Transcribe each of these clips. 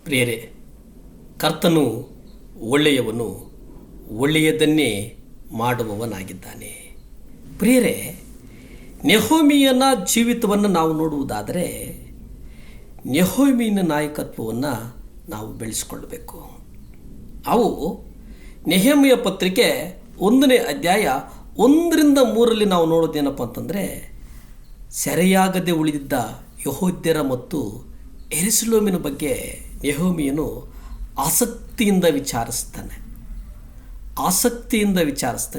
ಪ್ರಿಯರೇ, ಕರ್ತನು ಒಳ್ಳೆಯವನು, ಒಳ್ಳೆಯದನ್ನೇ ಮಾಡುವವನಾಗಿದ್ದಾನೆ. ಪ್ರಿಯರೇ, ನೆಹೋಮಿಯನ ಜೀವಿತವನ್ನು ನಾವು ನೋಡುವುದಾದರೆ ನೆಹೋಮಿಯನ ನಾಯಕತ್ವವನ್ನು ನಾವು ಬೆಳೆಸಿಕೊಳ್ಳಬೇಕು. ಅವು ನೆಹೆಮಿಯ ಪತ್ರಿಕೆ 1ನೇ ಅಧ್ಯಾಯ 1-3 ನಾವು ನೋಡೋದೇನಪ್ಪ ಅಂತಂದರೆ, ಸೆರೆಯಾಗದೆ ಉಳಿದಿದ್ದ ಯೆಹೂದ್ಯರ ಮತ್ತು ಯೆರೂಸಲೇಮಿನ ಬಗ್ಗೆ ನೆಹೆಮಿಯನು ಆಸಕ್ತಿಯಿಂದ ವಿಚಾರಿಸ್ತಾನೆ.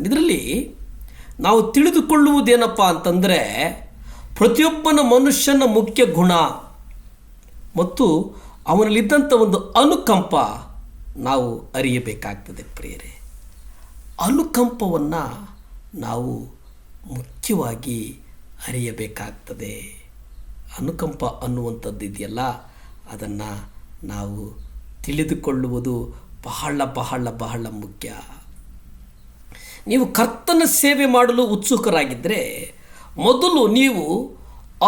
ಇದರಲ್ಲಿ ನಾವು ತಿಳಿದುಕೊಳ್ಳುವುದೇನಪ್ಪ ಅಂತಂದರೆ, ಪ್ರತಿಯೊಬ್ಬನ ಮನುಷ್ಯನ ಮುಖ್ಯ ಗುಣ ಮತ್ತು ಅವನಲ್ಲಿದ್ದಂಥ ಒಂದು ಅನುಕಂಪ ನಾವು ಅರಿಯಬೇಕಾಗ್ತದೆ. ಪ್ರಿಯರೇ, ಅನುಕಂಪವನ್ನು ನಾವು ಮುಖ್ಯವಾಗಿ ಅರಿಯಬೇಕಾಗ್ತದೆ. ಅನುಕಂಪ ಅನ್ನುವಂಥದ್ದು ಇದೆಯಲ್ಲ, ಅದನ್ನು ನಾವು ತಿಳಿದುಕೊಳ್ಳುವುದು ಬಹಳ ಬಹಳ ಬಹಳ ಮುಖ್ಯ. ನೀವು ಕರ್ತನ ಸೇವೆ ಮಾಡಲು ಉತ್ಸುಕರಾಗಿದ್ದರೆ ಮೊದಲು ನೀವು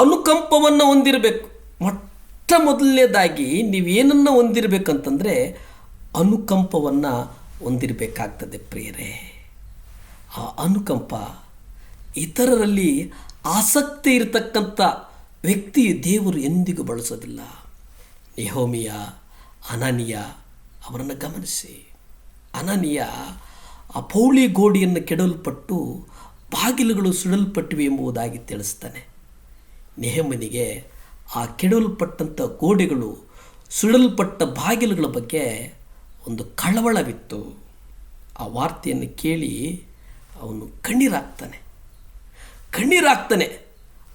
ಅನುಕಂಪವನ್ನು ಹೊಂದಿರಬೇಕು. ಮೊಟ್ಟ ಮೊದಲನೇದಾಗಿ ನೀವೇನನ್ನು ಹೊಂದಿರಬೇಕಂತಂದರೆ ಅನುಕಂಪವನ್ನು ಹೊಂದಿರಬೇಕಾಗ್ತದೆ. ಪ್ರಿಯರೇ, ಆ ಅನುಕಂಪ, ಇತರರಲ್ಲಿ ಆಸಕ್ತಿ ಇರತಕ್ಕಂಥ ವ್ಯಕ್ತಿ ದೇವರು ಎಂದಿಗೂ ಬಳಸೋದಿಲ್ಲ. ನೆಹೆಮಿಯ, ಅನನೀಯ ಅವರನ್ನು ಗಮನಿಸಿ. ಅನನೀಯ ಆ ಪೌಳಿ ಗೋಡೆಯನ್ನು ಕೆಡವಲ್ಪಟ್ಟು ಬಾಗಿಲುಗಳು ಸುಡಲ್ಪಟ್ಟಿವೆ ಎಂಬುದಾಗಿ ತಿಳಿಸ್ತಾನೆ. ನೆಹೆಮನಿಗೆ ಆ ಕೆಡವಲ್ಪಟ್ಟಂಥ ಗೋಡೆಗಳು, ಸುಡಲ್ಪಟ್ಟ ಬಾಗಿಲುಗಳ ಬಗ್ಗೆ ಒಂದು ಕಳವಳವಿತ್ತು. ಆ ವಾರ್ತೆಯನ್ನು ಕೇಳಿ ಅವನು ಕಣ್ಣೀರಾಗ್ತಾನೆ.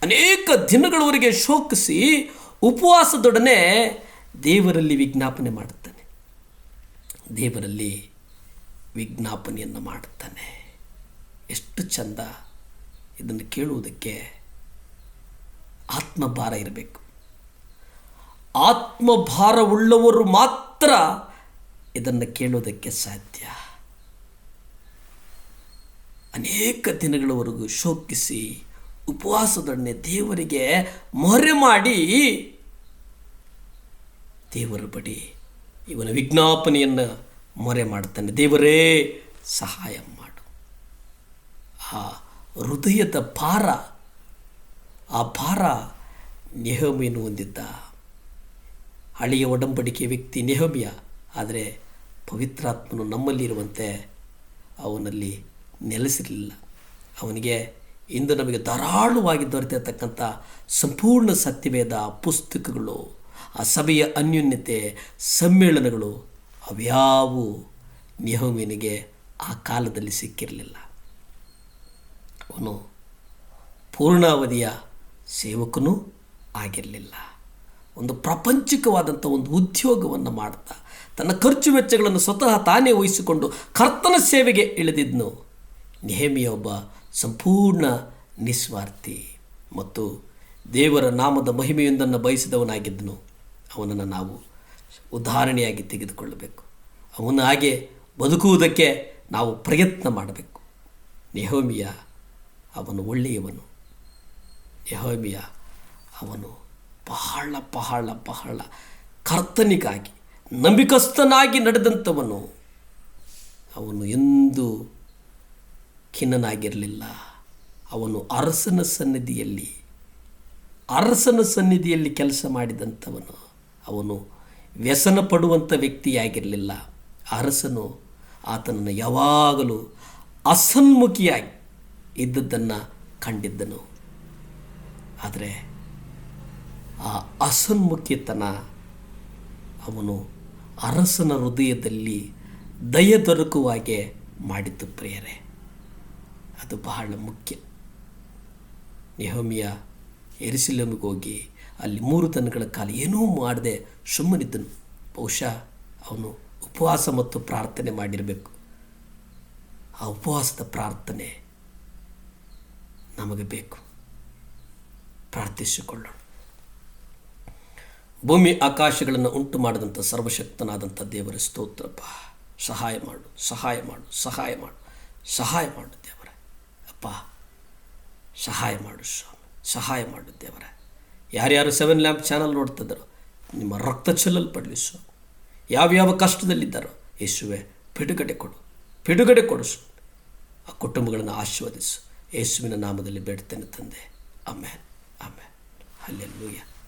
ಅನೇಕ ದಿನಗಳವರೆಗೆ ಶೋಕಿಸಿ ಉಪವಾಸದೊಡನೆ ದೇವರಲ್ಲಿ ವಿಜ್ಞಾಪನೆ ಮಾಡುತ್ತಾನೆ. ಎಷ್ಟು ಚಂದ! ಇದನ್ನು ಕೇಳುವುದಕ್ಕೆ ಆತ್ಮಭಾರ ಇರಬೇಕು. ಆತ್ಮಭಾರವುಳ್ಳವರು ಮಾತ್ರ ಇದನ್ನು ಕೇಳೋದಕ್ಕೆ ಸಾಧ್ಯ. ಅನೇಕ ದಿನಗಳವರೆಗೂ ಶೋಕಿಸಿ ಉಪವಾಸದೊಡನೆ ದೇವರಿಗೆ ಮೊರೆ ಮಾಡಿ ದೇವರ ಬಳಿ ಇವನ ವಿಜ್ಞಾಪನೆಯನ್ನು ಮೊರೆ ಮಾಡ್ತಾನೆ. ದೇವರೇ, ಸಹಾಯ ಮಾಡು. ಆ ಹೃದಯದ ಭಾರ, ಆ ಭಾರ ನೆಹೆಮಿಯನು ಹೊಂದಿದ್ದ. ಹಳೆಯ ಒಡಂಬಡಿಕೆ ವ್ಯಕ್ತಿ ನೆಹೆಮಿಯ, ಆದರೆ ಪವಿತ್ರಾತ್ಮನು ನಮ್ಮಲ್ಲಿರುವಂತೆ ಅವನಲ್ಲಿ ನೆಲೆಸಿರಲಿಲ್ಲ. ಅವನಿಗೆ ಇಂದು ನಮಗೆ ಧಾರಾಳವಾಗಿ ದೊರೆತಿರತಕ್ಕಂಥ ಸಂಪೂರ್ಣ ಸತ್ಯವೇದ ಪುಸ್ತಕಗಳು, ಆ ಸಭೆಯ ಅನ್ಯೋನ್ಯತೆ, ಸಮ್ಮೇಳನಗಳು ಅವ್ಯಾವು ನೆಹೆಮಿಯನಿಗೆ ಆ ಕಾಲದಲ್ಲಿ ಸಿಕ್ಕಿರಲಿಲ್ಲ. ಅವನು ಪೂರ್ಣಾವಧಿಯ ಸೇವಕನೂ ಆಗಿರಲಿಲ್ಲ. ಒಂದು ಪ್ರಾಪಂಚಿಕವಾದಂಥ ಒಂದು ಉದ್ಯೋಗವನ್ನು ಮಾಡ್ತಾ ತನ್ನ ಖರ್ಚು ವೆಚ್ಚಗಳನ್ನು ಸ್ವತಃ ತಾನೇ ವಹಿಸಿಕೊಂಡು ಕರ್ತನ ಸೇವೆಗೆ ಇಳಿದಿದ್ನು. ನೆಹೆಮಿಯ ಒಬ್ಬ ಸಂಪೂರ್ಣ ನಿಸ್ವಾರ್ಥಿ ಮತ್ತು ದೇವರ ನಾಮದ ಮಹಿಮೆಯೊಂದನ್ನು ಬಯಸಿದವನಾಗಿದ್ದನು. ಅವನನ್ನು ನಾವು ಉದಾಹರಣೆಯಾಗಿ ತೆಗೆದುಕೊಳ್ಳಬೇಕು. ಅವನ ಹಾಗೆ ಬದುಕುವುದಕ್ಕೆ ನಾವು ಪ್ರಯತ್ನ ಮಾಡಬೇಕು. ನೆಹೆಮಿಯ ಅವನು ಒಳ್ಳೆಯವನು. ನೆಹೆಮಿಯ ಅವನು ಬಹಳ ಬಹಳ ಬಹಳ ಕರ್ತನಿಗಾಗಿ ನಂಬಿಕಸ್ಥನಾಗಿ ನಡೆದಂಥವನು. ಅವನು ಎಂದೂ ಖಿನ್ನನಾಗಿರಲಿಲ್ಲ. ಅವನು ಅರಸನ ಸನ್ನಿಧಿಯಲ್ಲಿ ಕೆಲಸ ಮಾಡಿದಂಥವನು. ಅವನು ವ್ಯಸನ ಪಡುವಂಥ ವ್ಯಕ್ತಿಯಾಗಿರಲಿಲ್ಲ. ಅರಸನು ಆತನನ್ನು ಯಾವಾಗಲೂ ಅಸನ್ಮುಖಿಯಾಗಿ ಇದ್ದದ್ದನ್ನು ಕಂಡಿದ್ದನು. ಆದರೆ ಆ ಅಸನ್ಮುಖಿತನ ಅವನು ಅರಸನ ಹೃದಯದಲ್ಲಿ ದಯೆ ದೊರಕುವ ಹಾಗೆ ಮಾಡಿತು. ಪ್ರಿಯರೇ, ಅದು ಬಹಳ ಮುಖ್ಯ. ನೆಹೆಮಿಯ ಯೆರೂಸಲೇಮಿಗೆ ಹೋಗಿ ಅಲ್ಲಿ 3 ದಿನಗಳ ಕಾಲ ಏನೂ ಮಾಡದೆ ಸುಮ್ಮನಿದ್ದನು. ಬಹುಶಃ ಅವನು ಉಪವಾಸ ಮತ್ತು ಪ್ರಾರ್ಥನೆ ಮಾಡಿರಬೇಕು. ಆ ಉಪವಾಸದ ಪ್ರಾರ್ಥನೆ ನಮಗೆ ಬೇಕು. ಪ್ರಾರ್ಥಿಸಿಕೊಳ್ಳೋಣ. ಭೂಮಿ ಆಕಾಶಗಳನ್ನು ಉಂಟು ಮಾಡಿದಂಥ ಸರ್ವಶಕ್ತನಾದಂಥ ದೇವರ ಸ್ತೋತ್ರಪ್ಪ. ಸಹಾಯ ಮಾಡು ದೇವರೇ. ಅಪ್ಪ, ಸಹಾಯ ಮಾಡು ಸ್ವಾಮಿ, ಸಹಾಯ ಮಾಡು ದೇವರೇ. ಯಾರ್ಯಾರು 7 ಲ್ಯಾಂಪ್ ಚಾನಲ್ ನೋಡ್ತಿದ್ದಾರೋ ನಿಮ್ಮ ರಕ್ತ ಚೆಲ್ಲಲ್ಪಡಲಿ ಸ್ವಾಮಿ. ಯಾವ್ಯಾವ ಕಷ್ಟದಲ್ಲಿದ್ದಾರೋ ಯೇಸುವೆ ಬಿಡುಗಡೆ ಕೊಡು, ಬಿಡುಗಡೆ ಕೊಡಿಸು. ಆ ಕುಟುಂಬಗಳನ್ನು ಆಶೀರ್ವದಿಸು. ಯೇಸುವಿನ ನಾಮದಲ್ಲಿ ಬೇಡ್ತೇನೆ ತಂದೆ. ಆಮೇನ್, ಆಮೇನ್. ಹಲ್ಲೆಲೂಯಾ.